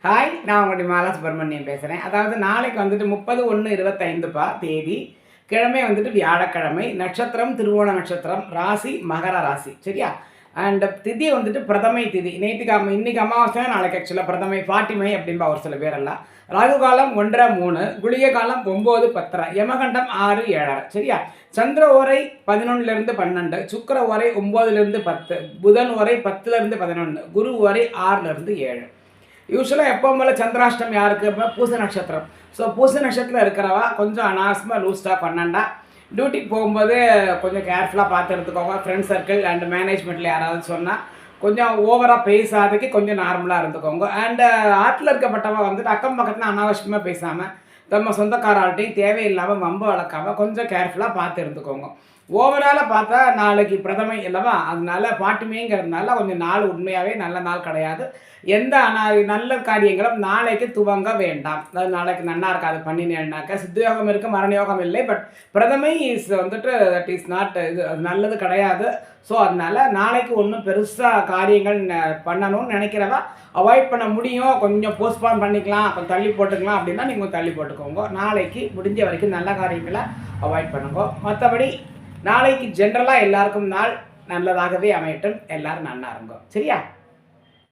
Hi, நான் உங்களுடைய மாலா சுப்பிரமணியம் பேசுகிறேன். அதாவது நாளைக்கு வந்துட்டு 30/1/25 தேதி. கிழமை வந்துட்டு வியாழக்கிழமை. நட்சத்திரம் திருவோண நட்சத்திரம். ராசி மகர ராசி. சரியா? அண்ட் திதி வந்துட்டு பிரதமை திதி. இன்னைக்கு அமாவாசை, நாளைக்கு ஆக்சுவலாக பிரதமை ஃபாட்டிமை அப்படின்பா ஒரு சில பேரெல்லாம். ராகு காலம் 1:03, குளிகை காலம் 9:10, யமகண்டம் 6:7. சரியா? சந்திர ஓரை 11லிருந்து 12, சுக்கிர ஓரை 9லிருந்து 10, புதன் ஓரை 10லிருந்து 11, குரு ஓரை 6லிருந்து 7. யூஸ்வலாக எப்பவும் போல் சந்திராஷ்டம் யாருக்கு பூச நட்சத்திரம். ஸோ பூச நட்சத்திரம் இருக்கிறவா கொஞ்சம் அனாவசியமாக லூஸ்டாக பண்ணண்டா. டியூட்டிக்கு போகும்போது கொஞ்சம் கேர்ஃபுல்லாக பார்த்து எடுத்துக்கோங்க. ஃப்ரெண்ட் சர்க்கிள் அண்ட் மேனேஜ்மெண்ட்டில் யாராவது சொன்னால் கொஞ்சம் ஓவராக பேசாததுக்கு கொஞ்சம் நார்மலாக இருந்துக்கோங்க. அண்டு ஆற்றில் இருக்கப்பட்டவங்க வந்துட்டு அக்கம் பக்கத்தில் அனாவசியமாக பேசாமல் நம்ம சொந்தக்காரால்ட்டையும் தேவையில்லாமல் வம்பு வளர்க்காமல் கொஞ்சம் கேர்ஃபுல்லாக பார்த்து இருந்துக்கோங்க. ஓவராலாக பார்த்தா நாளைக்கு பிரதமை இல்லவா, அதனால பாட்டுமேங்கிறதுனால கொஞ்சம் நாள் உண்மையாகவே நல்ல நாள் கிடையாது. எந்த நல்ல காரியங்களும் நாளைக்கு துவங்க வேண்டாம். அதாவது நாளைக்கு நன்னா இருக்காது பண்ணினேன்னாக்கா. சித்தயோகம் இருக்குது, மரணயோகம் இல்லை. பட் பிரதமை வந்துட்டு தட் இஸ் நாட் இது நல்லது கிடையாது. ஸோ அதனால் நாளைக்கு ஒன்றும் பெருசாக காரியங்கள் பண்ணணும்னு நினைக்கிறவா அவாய்ட் பண்ண முடியும். கொஞ்சம் போஸ்ட்பான் பண்ணிக்கலாம், கொஞ்சம் தள்ளி போட்டுக்கலாம் அப்படின்னா நீங்கள் தள்ளி போட்டுக்கோங்க. நாளைக்கு முடிஞ்ச வரைக்கும் நல்ல காரியங்களை அவாய்ட் பண்ணுங்க. மற்றபடி நாளைக்கு ஜென்ரலாக எல்லாருக்கும் நாள் நல்லதாகவே அமையட்டும். எல்லோரும் நன்னா இருங்கோ. சரியா?